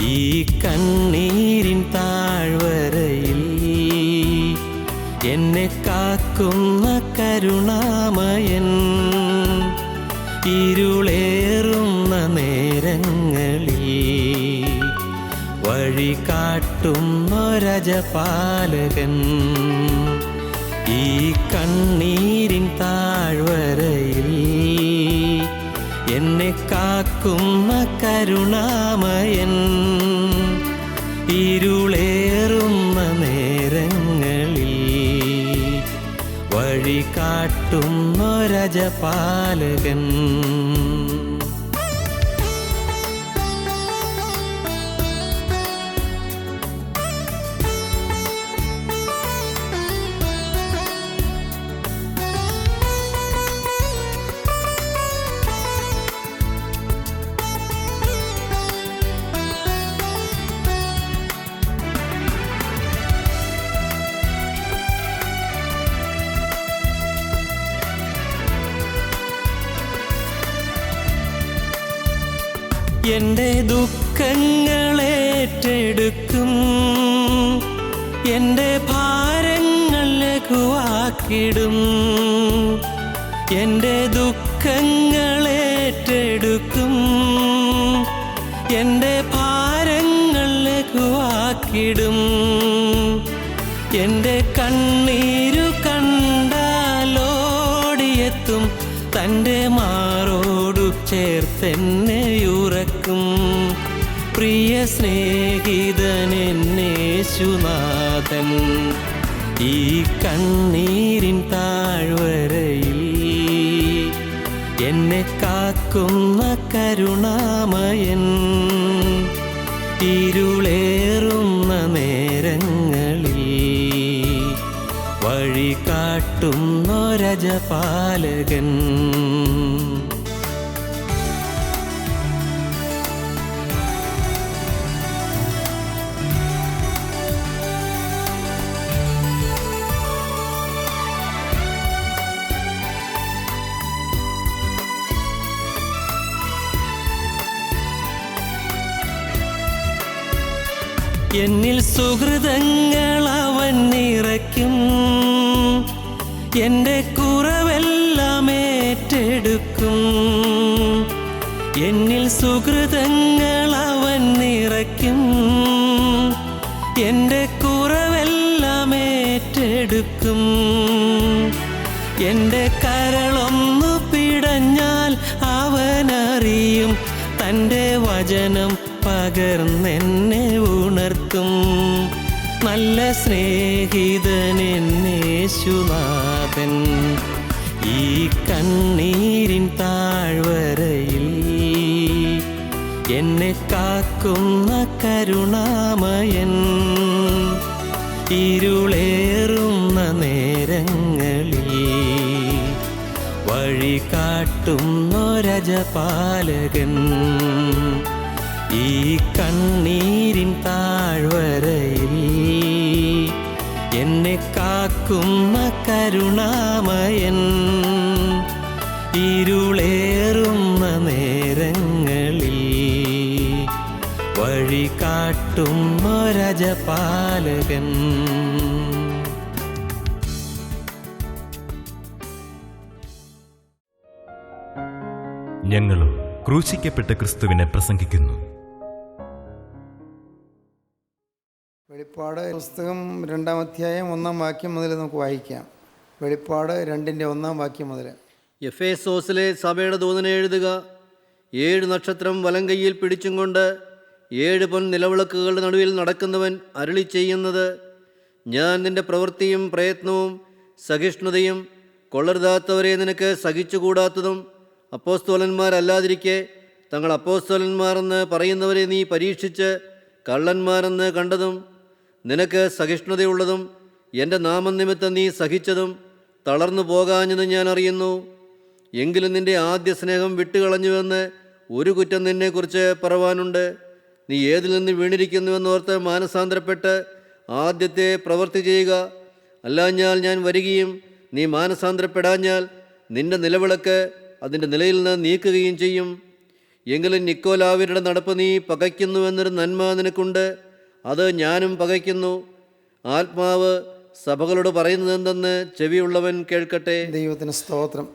ഈ കണ്ണീരിൻ താഴ്വരയിൽ എന്നെ കാക്കുന്ന കരുണാമയൻ, ഇരുളേറുന്ന നേരങ്ങളിൽ വഴി കാട്ടുന്നൊരജപാലകൻ. ഈ കണ്ണീരിൻ താഴ്വരയിൽ എന്നെ കാക്കുന്ന കരുണാമയൻ, ഇരുളേറുന്ന നേരങ്ങളിൽ വഴി കാട്ടുന്നൊരജപാലകൻ. എൻ്റെ ദുഃഖങ്ങളേറ്റെടുക്കും, എൻ്റെ ഭാരങ്ങൾ ലഘുവാക്കിടും. എൻ്റെ ദുഃഖങ്ങളേറ്റെടുക്കും, എൻ്റെ ഭാരങ്ങൾ ലഘുവാക്കിടും. എൻ്റെ കണ്ണീരു കണ്ടാലോടിയെത്തും, തൻ്റെ മാറോടു ചേർത്തെന്നെ ഉറക്കും. പ്രിയ സ്നേഹിതനെന്നേശുനാഥൻ, ഈ കണ്ണീരിൻ താഴ്വരയിൽ എന്നെ കാക്കുന്ന കരുണാമയൻ, ഇരുളേറുന്ന നേരങ്ങളിൽ വഴി കാട്ടുന്നൊരജപാലകൻ. എന്നിൽ സുഹൃതങ്ങൾ അവൻ നിറയ്ക്കും, എൻ്റെ കുറവെല്ലാം ഏറ്റെടുക്കും. എന്നിൽ സുഹൃതങ്ങൾ അവൻ നിറയ്ക്കും, എൻ്റെ കുറവെല്ലാം ഏറ്റെടുക്കും. എൻ്റെ കരളൊന്നു പിടഞ്ഞാൽ അവനറിയും, തൻ്റെ വചനം പകർന്നെന്നെ ഉണർത്തും. നല്ല സ്നേഹിതനെന്നേശുനാഥൻ, ഈ കണ്ണീരിൻ താഴ്വരയിൽ എന്നെ കാക്കുന്ന കരുണാമയൻ, ഇരുളേറുന്ന നേരങ്ങളിൽ വഴി കാട്ടുന്നൊരജപാലകൻ. ഈ കണ്ണീരിൻ താഴ്വരയിൽ എന്നെ കാക്കുന്ന കരുണാമയൻ, ഇരുളേറുന്ന നേരങ്ങളിൽ വഴി കാട്ടുന്നൊരജപാലകൻ. ഞങ്ങളും ക്രൂശിക്കപ്പെട്ട ക്രിസ്തുവിനെ പ്രസംഗിക്കുന്നു. വെളിപ്പാട് പുസ്തകം 2-ാം അധ്യായം 1-ാം വാക്യം മുതൽ നമുക്ക് വായിക്കാം. വെളിപ്പാട് 2-ന്റെ 1-ാം വാക്യം മുതൽ. എഫേസോസിലെ സഭയുടെ ദൂതനെ എഴുതുക. 7 നക്ഷത്രം വലങ്കയ്യിൽ പിടിച്ചും കൊണ്ട് 7 പൊൻ നിലവിളക്കുകളുടെ നടുവിൽ നടക്കുന്നവൻ അരുളി ചെയ്യുന്നത്: ഞാൻ നിന്റെ പ്രവൃത്തിയും പ്രയത്നവും സഹിഷ്ണുതയും കൊള്ളരുതാത്തവരെ നിനക്ക് സഹിച്ചുകൂടാത്തതും അപ്പോസ്തോലന്മാരല്ലാതിരിക്കെ തങ്ങൾ അപ്പോസ്തോലന്മാരെന്ന് പറയുന്നവരെ നീ പരീക്ഷിച്ച് കള്ളന്മാരെന്ന് കണ്ടതും നിനക്ക് സഹിഷ്ണുതയുള്ളതും എൻ്റെ നാമനിമിത്തം നീ സഹിച്ചതും തളർന്നു പോകാഞ്ഞെന്ന് ഞാൻ അറിയുന്നു. എങ്കിലും നിന്റെ ആദ്യ സ്നേഹം വിട്ടുകളഞ്ഞുവെന്ന് ഒരു കുറ്റം നിന്നെക്കുറിച്ച് പറവാനുണ്ട്. നീ ഏതിൽ നിന്ന് വീണിരിക്കുന്നുവെന്നോർത്ത് മാനസാന്തരപ്പെട്ട് ആദ്യത്തെ പ്രവൃത്തി ചെയ്യുക. അല്ലാഞ്ഞാൽ ഞാൻ വരികയും നീ മാനസാന്തരപ്പെടാഞ്ഞാൽ നിന്റെ നിലവിളക്ക് അതിൻ്റെ നിലയിൽ നിന്ന് നീക്കുകയും ചെയ്യും. എങ്കിലും നിക്കോലാവരുടെ നടപ്പ് നീ പകയ്ക്കുന്നുവെന്നൊരു നന്മ നിനക്കുണ്ട്. അത് ഞാനും പകയ്ക്കുന്നു. ആത്മാവ് സഭകളോട് പറയുന്നതെന്തെന്ന് ചെവിയുള്ളവൻ കേൾക്കട്ടെ. ദൈവത്തിന് സ്തോത്രം.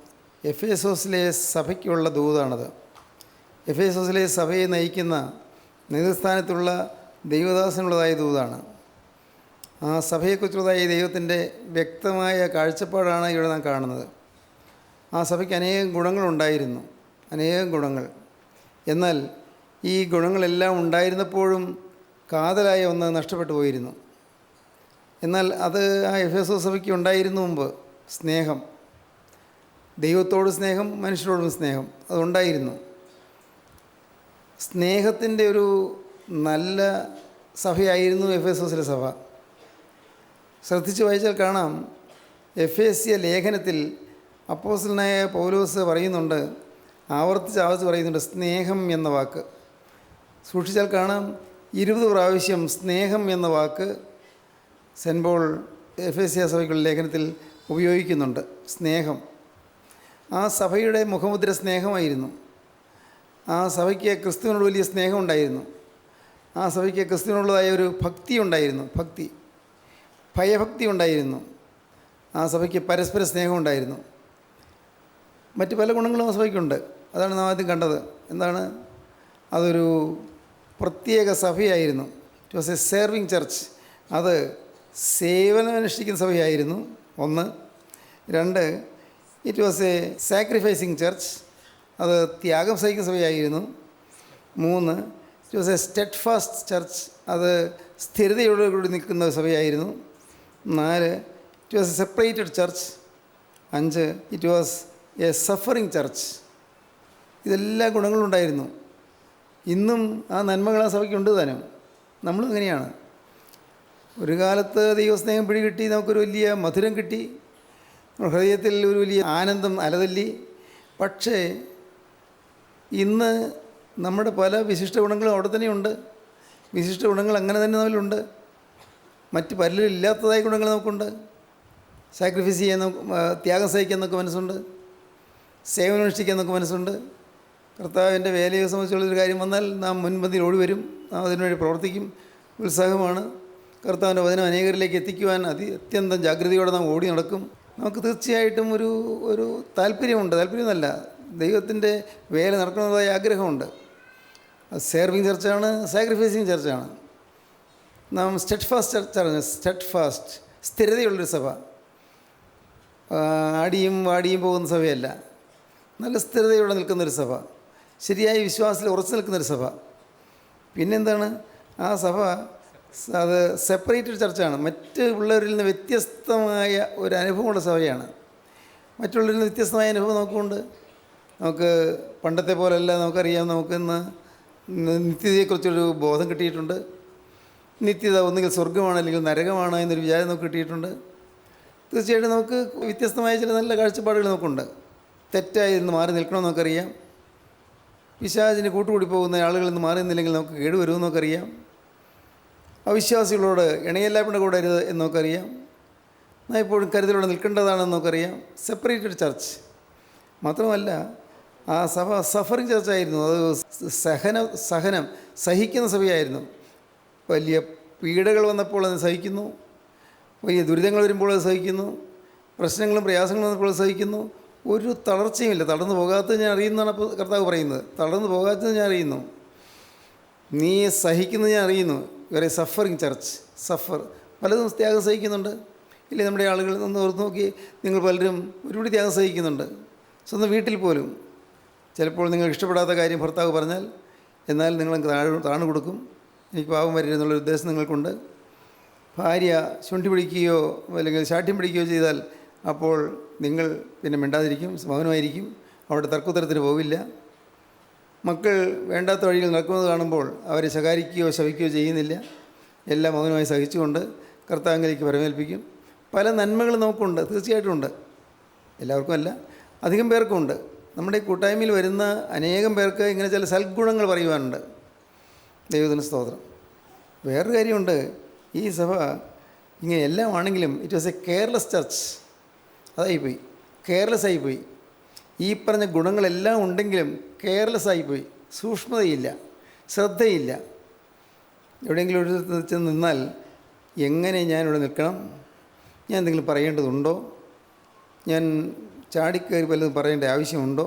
എഫേസോസിലെ സഭയ്ക്കുള്ള ദൂതാണത്. എഫേസോസിലെ സഭയെ നയിക്കുന്ന നേതൃസ്ഥാനത്തുള്ള ദൈവദാസനുള്ളതായ ദൂതാണ്. ആ സഭയെക്കുറിച്ചുള്ളതായ ദൈവത്തിൻ്റെ വ്യക്തമായ കാഴ്ചപ്പാടാണ് ഇവിടെ നാം കാണുന്നത്. ആ സഭയ്ക്ക് അനേകം ഗുണങ്ങളുണ്ടായിരുന്നു, അനേകം ഗുണങ്ങൾ. എന്നാൽ ഈ ഗുണങ്ങളെല്ലാം ഉണ്ടായിരുന്നപ്പോഴും കാതലായ ഒന്ന് നഷ്ടപ്പെട്ടു പോയിരുന്നു. എന്നാൽ അത് ആ എഫേസോസ് സഭയ്ക്ക് ഉണ്ടായിരുന്നു മുമ്പ്. സ്നേഹം, ദൈവത്തോട് സ്നേഹം, മനുഷ്യരോടും സ്നേഹം, അതുണ്ടായിരുന്നു. സ്നേഹത്തിൻ്റെ ഒരു നല്ല സഭയായിരുന്നു എഫേസോസിലെ സഭ. ശ്രദ്ധിച്ച് വായിച്ചാൽ കാണാം, എഫേസ്യ ലേഖനത്തിൽ അപ്പോസ്തലനായ പൗലോസ് പറയുന്നുണ്ട്, ആവർത്തിച്ച് പറയുന്നുണ്ട് സ്നേഹം എന്ന വാക്ക്. സൂക്ഷിച്ചാൽ കാണാം 20 പ്രാവശ്യം സ്നേഹം എന്ന വാക്ക് സെൻറ്റ് പോൾ എഫേസ്യ സഭയ്ക്കുള്ള ലേഖനത്തിൽ ഉപയോഗിക്കുന്നുണ്ട്. സ്നേഹം, ആ സഭയുടെ മുഖമുദ്ര സ്നേഹമായിരുന്നു. ആ സഭയ്ക്ക് ക്രിസ്തുവിനോട് വലിയ സ്നേഹം ഉണ്ടായിരുന്നു. ആ സഭയ്ക്ക് ക്രിസ്തുവിനുള്ളതായ ഒരു ഭക്തി ഉണ്ടായിരുന്നു, ഭയഭക്തി ഉണ്ടായിരുന്നു. ആ സഭയ്ക്ക് പരസ്പര സ്നേഹം ഉണ്ടായിരുന്നു. മറ്റ് പല ഗുണങ്ങളും ആ സഭയ്ക്കുണ്ട്. അതാണ് നാം ആദ്യം കണ്ടത്. എന്താണ്? അതൊരു പ്രത്യേക സഭയായിരുന്നു. It was a serving church. അത് സേവനമനുഷ്ഠിക്കുന്ന സഭയായിരുന്നു. 1. 2, it was a sacrificing church. അത് ത്യാഗം സഹിക്കുന്ന സഭയായിരുന്നു. 3, it was a steadfast church. അത് സ്ഥിരതയോടുകൂടി നിൽക്കുന്ന സഭയായിരുന്നു. 4, it was a separated church. 5, it was a suffering church. ഇതെല്ലാ ഗുണങ്ങളുണ്ടായിരുന്നു. ഇന്നും ആ നന്മകൾ ആ സഭയ്ക്കുണ്ട് താനും. നമ്മളും അങ്ങനെയാണ്. ഒരു കാലത്ത് ദൈവസ്നേഹം പിടികിട്ടി, നമുക്കൊരു വലിയ മധുരം കിട്ടി, ഹൃദയത്തിൽ ഒരു വലിയ ആനന്ദം അലതല്ലി. പക്ഷേ ഇന്ന് നമ്മുടെ പല വിശിഷ്ട ഗുണങ്ങളും അവിടെ തന്നെയുണ്ട്. വിശിഷ്ട ഗുണങ്ങൾ അങ്ങനെ തന്നെ നമ്മളുണ്ട്. മറ്റ് പലരും ഇല്ലാത്തതായ ഗുണങ്ങൾ നമുക്കുണ്ട്. സാക്രിഫൈസ് ചെയ്യാൻ, ത്യാഗം സഹിക്കാൻ നമുക്ക് മനസ്സുണ്ട്. സേവനമനുഷ്ഠിക്കാൻ നമുക്ക് മനസ്സുണ്ട്. കർത്താവിൻ്റെ വേലയെ സംബന്ധിച്ചുള്ളൊരു കാര്യം വന്നാൽ നാം മുൻപന്തിയിൽ ഓടി വരും. നാം അതിനുവേണ്ടി പ്രവർത്തിക്കും. ഉത്സാഹമാണ്. കർത്താവിൻ്റെ വചനം അനേകരിലേക്ക് എത്തിക്കുവാൻ അത്യന്തം ജാഗ്രതയോടെ നാം ഓടി നടക്കും. നമുക്ക് തീർച്ചയായിട്ടും ഒരു താല്പര്യമുണ്ട്. താല്പര്യമൊന്നുമല്ല, ദൈവത്തിൻ്റെ വേല നടക്കുന്നതായ ആഗ്രഹമുണ്ട്. അത് സെർവിങ് ചർച്ചാണ്, സാക്രിഫൈസിങ് ചർച്ചാണ്. നാം സ്റ്റെഡ് ഫാസ്റ്റ് ചർച്ചാണ്. സ്റ്റെഡ് ഫാസ്റ്റ്, സ്ഥിരതയുള്ളൊരു സഭ. ആടിയും വാടിയും പോകുന്ന സഭയല്ല, നല്ല സ്ഥിരതയോടെ നിൽക്കുന്നൊരു സഭ, ശരിയായ വിശ്വാസത്തിൽ ഉറച്ചു നിൽക്കുന്നൊരു സഭ. പിന്നെന്താണ്? ആ സഭ അത് സെപ്പറേറ്റഡ് ചർച്ചാണ്. മറ്റ് ഉള്ളവരിൽ നിന്ന് വ്യത്യസ്തമായ ഒരു അനുഭവമുള്ള സഭയാണ്. മറ്റുള്ളവരിൽ നിന്ന് വ്യത്യസ്തമായ അനുഭവം നമുക്കുണ്ട്. നമുക്ക് പണ്ടത്തെ പോലെയല്ല. നമുക്കറിയാം, നമുക്കിന്ന് നിത്യതയെക്കുറിച്ചൊരു ബോധം കിട്ടിയിട്ടുണ്ട്. നിത്യത ഒന്നുകിൽ സ്വർഗമാണ് അല്ലെങ്കിൽ നരകമാണ് എന്നൊരു വിചാരം നമുക്ക് കിട്ടിയിട്ടുണ്ട്. തീർച്ചയായിട്ടും നമുക്ക് വ്യത്യസ്തമായ ചില നല്ല കാഴ്ചപ്പാടുകൾ നമുക്കുണ്ട്. തെറ്റായി നിന്ന് മാറി നിൽക്കണമെന്ന് നമുക്കറിയാം. പിശാചിന് കൂട്ടുകൂടി പോകുന്ന ആളുകളിൽ നിന്ന് മാറി നിന്നില്ലെങ്കിൽ നമുക്ക് കേടുവരുമെന്ന് നമുക്കറിയാം. അവിശ്വാസികളോട് ഇണയെല്ലാപ്പിൻ്റെ കൂടെ അരുത് എന്ന് നമുക്കറിയാം. നാം എപ്പോഴും കരുതലോടെ നിൽക്കേണ്ടതാണെന്ന് നമുക്കറിയാം. സെപ്പറേറ്റഡ് ചർച്ച് മാത്രമല്ല, ആ സഭ സഫറിങ് ചർച്ചായിരുന്നു. അത് സഹനം സഹിക്കുന്ന സഭയായിരുന്നു. വലിയ പീഡകൾ വന്നപ്പോൾ അത് സഹിക്കുന്നു, വലിയ ദുരിതങ്ങൾ വരുമ്പോൾ അത് സഹിക്കുന്നു, പ്രശ്നങ്ങളും പ്രയാസങ്ങളും വന്നപ്പോൾ അത് സഹിക്കുന്നു. ഒരു തളർച്ചയുമില്ല. തളർന്നു പോകാത്തത് ഞാൻ അറിയുന്നതാണ് കർത്താവ് പറയുന്നത്. തളർന്നു പോകാത്തത് ഞാൻ അറിയുന്നു, നീ സഹിക്കുന്നത് ഞാൻ അറിയുന്നു. വേറെ സഫറിങ് ചർച്ച്. പലതും ത്യാഗം സഹിക്കുന്നുണ്ട്. ഇല്ലേ, നമ്മുടെ ആളുകൾ ഒന്ന് ഓർത്ത് നോക്കി, നിങ്ങൾ പലരും ഒരുപടി ത്യാഗം സഹിക്കുന്നുണ്ട്. സ്വന്തം വീട്ടിൽ പോലും ചിലപ്പോൾ നിങ്ങൾക്ക് ഇഷ്ടപ്പെടാത്ത കാര്യം ഭർത്താവ് പറഞ്ഞാൽ, എന്നാൽ നിങ്ങൾക്ക് താണു കൊടുക്കും. എനിക്ക് പാവം വരരുതെന്നുള്ള ഉദ്ദേശം നിങ്ങൾക്കുണ്ട്. ഭാര്യ ശുണ്ഠി പിടിക്കുകയോ അല്ലെങ്കിൽ ശാഠ്യം പിടിക്കുകയോ ചെയ്താൽ അപ്പോൾ നിങ്ങൾ പിന്നെ മിണ്ടാതിരിക്കും, മൗനമായിരിക്കും, അവിടെ തർക്കുത്തരത്തിന് പോവില്ല. മക്കൾ വേണ്ടാത്ത വഴിയിൽ നടക്കുന്നത് കാണുമ്പോൾ അവരെ ശകാരിക്കുകയോ ശപിക്കുകയോ ചെയ്യുന്നില്ല. എല്ലാം മൗനമായി സഹിച്ചുകൊണ്ട് കർത്താവിലേക്ക് പരമേൽപ്പിക്കും. പല നന്മകളും നമുക്കുണ്ട്, തീർച്ചയായിട്ടും ഉണ്ട്. എല്ലാവർക്കും അല്ല, അധികം പേർക്കും ഉണ്ട്. നമ്മുടെ കൂട്ടായ്മയിൽ വരുന്ന അനേകം പേർക്ക് ഇങ്ങനെ ചില സൽഗുണങ്ങൾ പറയുവാനുണ്ട്. ദൈവത്തിന് സ്തോത്രം. വേറൊരു കാര്യമുണ്ട്, ഈ സഭ ഇങ്ങനെ എല്ലാം ആണെങ്കിലും it was a careless church. അതായിപ്പോയി, കെയർലെസ് ആയിപ്പോയി. ഈ പറഞ്ഞ ഗുണങ്ങളെല്ലാം ഉണ്ടെങ്കിലും കെയർലെസ് ആയിപ്പോയി, സൂക്ഷ്മതയില്ല, ശ്രദ്ധയില്ല. എവിടെയെങ്കിലും ഒരു ചെന്ന് നിന്നാൽ എങ്ങനെ ഞാനിവിടെ നിൽക്കണം, ഞാൻ എന്തെങ്കിലും പറയേണ്ടതുണ്ടോ, ഞാൻ ചാടിക്കയറി വല്ലതും പറയേണ്ട ആവശ്യമുണ്ടോ,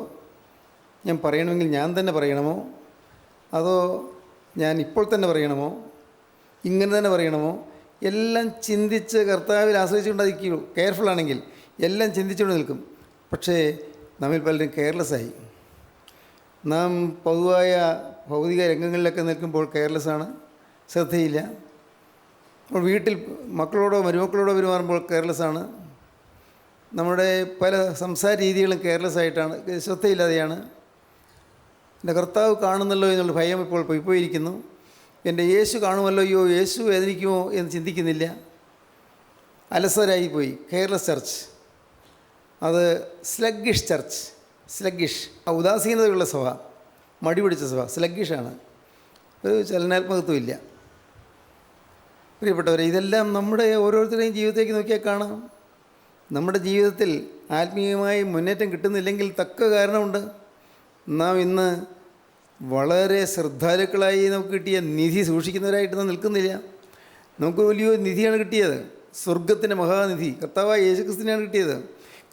ഞാൻ പറയണമെങ്കിൽ ഞാൻ തന്നെ പറയണമോ, അതോ ഞാൻ ഇപ്പോൾ തന്നെ പറയണമോ, ഇങ്ങനെ തന്നെ പറയണമോ, എല്ലാം ചിന്തിച്ച് കർത്താവിൽ ആശ്രയിച്ചുകൊണ്ടായിരിക്കും. കെയർഫുള്ളാണെങ്കിൽ എല്ലാം ചിന്തിച്ചുകൊണ്ട് നിൽക്കും. പക്ഷേ നമ്മിൽ പലരും കെയർലെസ്സായി. നാം പൊതുവായ ഭൗതിക രംഗങ്ങളിലൊക്കെ നിൽക്കുമ്പോൾ കെയർലെസ്സാണ്, ശ്രദ്ധയില്ല. നമ്മൾ വീട്ടിൽ മക്കളോടോ മരുമക്കളോടോ പെരുമാറുമ്പോൾ കെയർലെസ്സാണ്. നമ്മുടെ പല സംസാര രീതികളും കെയർലെസ്സായിട്ടാണ്, ശ്രദ്ധയില്ലാതെയാണ്. എൻ്റെ കർത്താവ് കാണുന്നല്ലോ എന്നുള്ള ഭയം ഇപ്പോൾ പോയിരിക്കുന്നു. എൻ്റെ യേശു കാണുമല്ലോ, അയ്യോ യേശു വേദനിക്കുമോ എന്ന് ചിന്തിക്കുന്നില്ല. അലസരായിപ്പോയി. കെയർലെസ് ചർച്ച്, അത് സ്ലഗ്ഗിഷ് ചർച്ച്. സ്ലഗ്ഗിഷ്, ഉദാസീനതയുള്ള സഭ, മടി പിടിച്ച സഭ, സ്ലഗ്ഗിഷാണ്. ഒരു ചലനാത്മകത്വമില്ല. പ്രിയപ്പെട്ടവരെ, ഇതെല്ലാം നമ്മുടെ ഓരോരുത്തരുടെയും ജീവിതത്തേക്ക് നോക്കിയാൽ കാണാം. നമ്മുടെ ജീവിതത്തിൽ ആത്മീയമായി മുന്നേറ്റം കിട്ടുന്നില്ലെങ്കിൽ തക്ക കാരണമുണ്ട്. നാം ഇന്ന് വളരെ ശ്രദ്ധാലുക്കളായി നമുക്ക് കിട്ടിയ നിധി സൂക്ഷിക്കുന്നവരായിട്ട് നാം നിൽക്കുന്നില്ല. നമുക്ക് വലിയൊരു നിധിയാണ് കിട്ടിയത്, സ്വർഗത്തിൻ്റെ മഹാനിധി കർത്താവായ യേശുക്രിസ്തുവിനെയാണ് കിട്ടിയത്.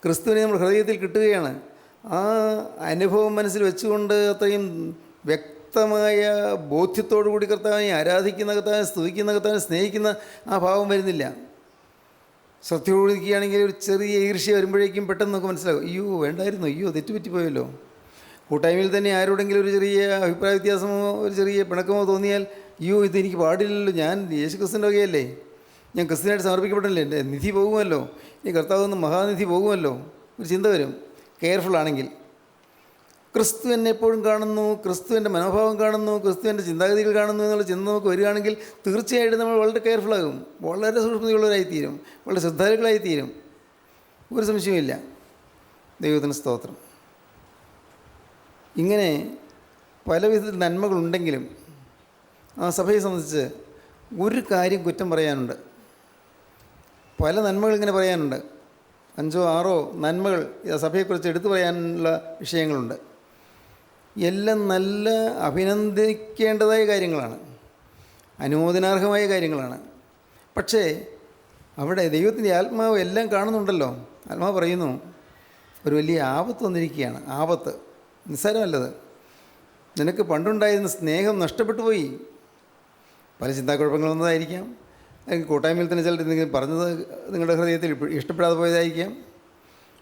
ക്രിസ്തുവിനെ നമ്മൾ ഹൃദയത്തിൽ കിട്ടുകയാണ്. ആ അനുഭവം മനസ്സിൽ വെച്ചുകൊണ്ട് അത്രയും വ്യക്തമായ ബോധ്യത്തോടു കൂടി കർത്താവിനെ ആരാധിക്കുന്ന, കർത്താവിനെ സ്തുതിക്കുന്ന, കർത്താവിനെ സ്നേഹിക്കുന്ന ആ ഭാവം വരുന്നില്ല. ശ്രദ്ധയോട് നിൽക്കുകയാണെങ്കിൽ ഒരു ചെറിയ ഈർഷ്യ വരുമ്പോഴേക്കും പെട്ടെന്ന് നമുക്ക് മനസ്സിലാകും, അയ്യോ വേണ്ടായിരുന്നു, അയ്യോ തെറ്റുപറ്റിപ്പോയല്ലോ. കൂട്ടായ്മയിൽ തന്നെ ആരോടെങ്കിലും ഒരു ചെറിയ അഭിപ്രായ വ്യത്യാസമോ ഒരു ചെറിയ പിണക്കമോ തോന്നിയാൽ, അയ്യോ ഇതെനിക്ക് പാടില്ലല്ലോ, ഞാൻ യേശു ക്രിസ്തുവിൻ്റെ വകയല്ലേ, ഞാൻ ക്രിസ്തുവിനായിട്ട് സമർപ്പിക്കപ്പെടല്ലേ, എൻ്റെ നിധി പോകുമല്ലോ, ഈ കർത്താവ് നിന്ന് മഹാനിധി പോകുമല്ലോ, ഒരു ചിന്ത വരും. കെയർഫുള്ളാണെങ്കിൽ ക്രിസ്തു എന്നെ എപ്പോഴും കാണുന്നു, ക്രിസ്തുവിൻ്റെ മനോഭാവം കാണുന്നു, ക്രിസ്തുവിൻ്റെ ചിന്താഗതികൾ കാണുന്നു എന്നുള്ള ചിന്ത നമുക്ക് വരികയാണെങ്കിൽ തീർച്ചയായിട്ടും നമ്മൾ വളരെ കെയർഫുള്ളാകും, വളരെ സൂക്ഷ്മതയുള്ളവരായിത്തീരും, വളരെ ശ്രദ്ധാലുക്കളായിത്തീരും. ഒരു സംശയവുമില്ല. ദൈവത്തിന് സ്തോത്രം. ഇങ്ങനെ പലവിധ നന്മകളുണ്ടെങ്കിലും ആ സഭയെ സംബന്ധിച്ച് ഒരു കാര്യം കുറ്റം പറയാനുണ്ട്. പല നന്മകൾ ഇങ്ങനെ പറയാനുണ്ട്. 5 or 6 നന്മകൾ സഭയെക്കുറിച്ച് എടുത്തു പറയാനുള്ള വിഷയങ്ങളുണ്ട്. എല്ലാം നല്ല അഭിനന്ദിക്കേണ്ടതായ കാര്യങ്ങളാണ്, അനുമോദനാർഹമായ കാര്യങ്ങളാണ്. പക്ഷേ അവിടെ ദൈവത്തിൻ്റെ ആത്മാവ് എല്ലാം കാണുന്നുണ്ടല്ലോ. ആത്മാവ് പറയുന്നു, ഒരു വലിയ ആപത്ത് വന്നിരിക്കുകയാണ്. ആപത്ത് നിസ്സാരമല്ലത്. നിനക്ക് പണ്ടുണ്ടായിരുന്ന സ്നേഹം നഷ്ടപ്പെട്ടു പോയി. പല ചിന്താക്കുഴപ്പങ്ങൾ വന്നതായിരിക്കാം, അല്ലെങ്കിൽ കൂട്ടായ്മയിൽ തന്നെ ചിലർ എന്തെങ്കിലും പറഞ്ഞത് നിങ്ങളുടെ ഹൃദയത്തിൽ ഇഷ്ടപ്പെടാതെ പോയതായിരിക്കാം,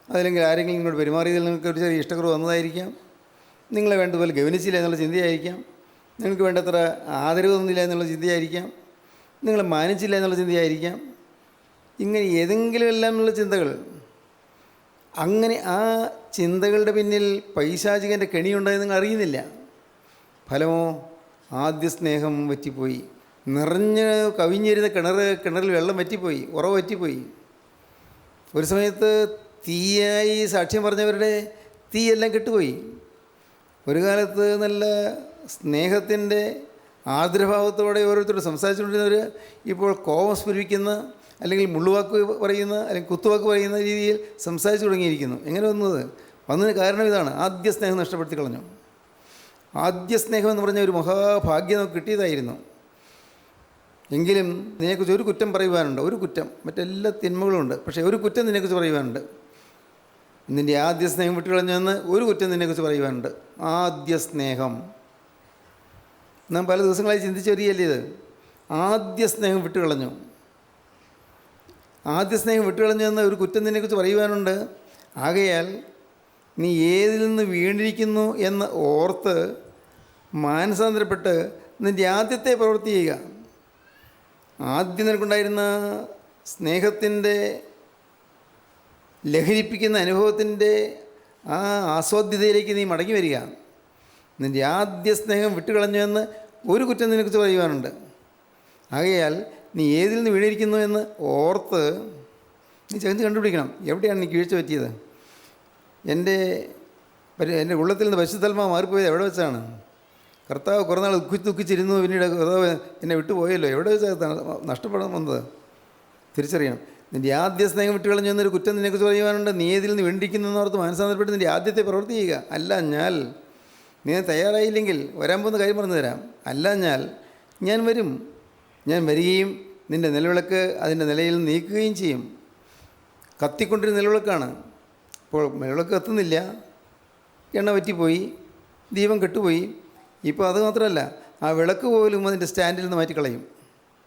അതല്ലെങ്കിൽ ആരെങ്കിലും നിങ്ങളോട് പെരുമാറിയതിൽ നിങ്ങൾക്ക് ഒരു ചെറിയ ഇഷ്ടക്കുറവ് വന്നതായിരിക്കാം, നിങ്ങളെ വേണ്ടതുപോലെ ഗവനിച്ചില്ല എന്നുള്ള ചിന്തയായിരിക്കാം, നിങ്ങൾക്ക് വേണ്ടത്ര ആദരവ് തന്നില്ല എന്നുള്ള ചിന്തയായിരിക്കാം, നിങ്ങളെ മാനിച്ചില്ല എന്നുള്ള ചിന്തയായിരിക്കാം. ഇങ്ങനെ ഏതെങ്കിലും എല്ലാം ഉള്ള ചിന്തകൾ. അങ്ങനെ ആ ചിന്തകളുടെ പിന്നിൽ പൈശാചികൻ്റെ കെണിയുണ്ടായെന്ന് നിങ്ങൾ അറിയുന്നില്ല. ഫലമോ ആദ്യ സ്നേഹം വറ്റിപ്പോയി. നിറഞ്ഞ് കവിഞ്ഞിരുന്ന കിണറിൽ വെള്ളം വറ്റിപ്പോയി, ഉറവ് വറ്റിപ്പോയി. ഒരു സമയത്ത് തീയായി സാക്ഷ്യം പറഞ്ഞവരുടെ തീയെല്ലാം കെട്ടുപോയി. ഒരു കാലത്ത് നല്ല സ്നേഹത്തിൻ്റെ ആർദ്രഭാവത്തോടെ ഓരോരുത്തരോട് സംസാരിച്ചുകൊണ്ടിരുന്നവർ ഇപ്പോൾ കോപം സ്ഫുരിക്കുന്ന, അല്ലെങ്കിൽ മുള്ളുവാക്ക് പറയുന്ന, അല്ലെങ്കിൽ കുത്തുവാക്ക് പറയുന്ന രീതിയിൽ സംസാരിച്ചു തുടങ്ങിയിരിക്കുന്നു. എങ്ങനെ വന്നതിന് കാരണം ഇതാണ്, ആദ്യ സ്നേഹം നഷ്ടപ്പെടുത്തി കളഞ്ഞു. ആദ്യ സ്നേഹം എന്ന് പറഞ്ഞ ഒരു മഹാഭാഗ്യം നമുക്ക് കിട്ടിയതായിരുന്നു. എങ്കിലും നിന്നെക്കുറിച്ച് ഒരു കുറ്റം പറയുവാനുണ്ട്. ഒരു കുറ്റം, മറ്റെല്ലാ തിന്മകളും ഉണ്ട്, പക്ഷേ ഒരു കുറ്റം നിന്നെക്കുറിച്ച് പറയുവാനുണ്ട്. നിൻ്റെ ആദ്യ സ്നേഹം വിട്ടുകളഞ്ഞെന്ന് ഒരു കുറ്റം നിന്നെക്കുറിച്ച് പറയുവാനുണ്ട്. ആദ്യ സ്നേഹം നാം പല ദിവസങ്ങളായി ചിന്തിച്ച് വരികയല്ലേ ഇത്. ആദ്യ സ്നേഹം വിട്ടുകളഞ്ഞു. ആദ്യ സ്നേഹം വിട്ടുകളഞ്ഞെന്ന് ഒരു കുറ്റം നിന്നെക്കുറിച്ച് പറയുവാനുണ്ട്. ആകയാൽ നീ ഏതിൽ നിന്ന് വീണിരിക്കുന്നു എന്ന് ഓർത്ത് മാനസാന്തരപ്പെട്ട് നിൻ്റെ ആദ്യത്തെ പ്രവൃത്തി ചെയ്യുക. ആദ്യം നിനക്കുണ്ടായിരുന്ന സ്നേഹത്തിൻ്റെ ലഹരിപ്പിക്കുന്ന അനുഭവത്തിൻ്റെ ആ ആസ്വാദ്യതയിലേക്ക് നീ മടങ്ങി വരിക. നിൻ്റെ ആദ്യ സ്നേഹം വിട്ടുകളഞ്ഞുവെന്ന് ഒരു കുറ്റം നിനക്കുറിച്ച് പറയുവാനുണ്ട്. ആകയാൽ നീ ഏതിൽ നിന്ന് വീണിരിക്കുന്നു എന്ന് ഓർത്ത് നീ ചെന്ന് കണ്ടുപിടിക്കണം, എവിടെയാണ് നീ വീഴ്ച പറ്റിയത്. എൻ്റെ ഉള്ളത്തിൽ നിന്ന് പരിശുദ്ധാത്മാവ് മാറിപ്പോയത് എവിടെ വെച്ചാണ്? കർത്താവ് കുറേ നാൾ ദുഃഖിച്ചിരുന്നു, പിന്നീട് കർത്താവ് എന്നെ വിട്ടുപോയല്ലോ, എവിടെ വെച്ചാണ് നഷ്ടപ്പെടാൻ വന്നത്? തിരിച്ചറിയണം. നിൻ്റെ ആദ്യ സ്നേഹം വിട്ടുകളഞ്ഞു എന്നൊരു കുറ്റം നിന്നെക്കുറിച്ച് പറയുവാനുണ്ട്. നീ ഏതിൽ നിന്ന് വീണ്ടിരിക്കുന്നു എന്നോർത്ത് മാനസാന്തരപ്പെട്ട് നിൻ്റെ ആദ്യത്തെ പ്രവൃത്തി ചെയ്യുക. അല്ല ഞാൻ നീ തയ്യാറായില്ലെങ്കിൽ വരാൻ പോകുന്ന കാര്യം പറഞ്ഞു തരാം. അല്ലാഞ്ഞാൽ ഞാൻ വരും. ഞാൻ വരികയും നിൻ്റെ നിലവിളക്ക് അതിൻ്റെ നിലയിൽ നീക്കുകയും ചെയ്യും. കത്തിക്കൊണ്ടിരുന്ന നിലവിളക്കാണ്. ഇപ്പോൾ നിലവിളക്ക് കത്തുന്നില്ല, എണ്ണ വറ്റിപ്പോയി, ദീപം കെട്ടുപോയി. ഇപ്പോൾ അത് മാത്രമല്ല, ആ വിളക്ക് പോലും അതിൻ്റെ സ്റ്റാൻഡിൽ നിന്ന് മാറ്റിക്കളയും.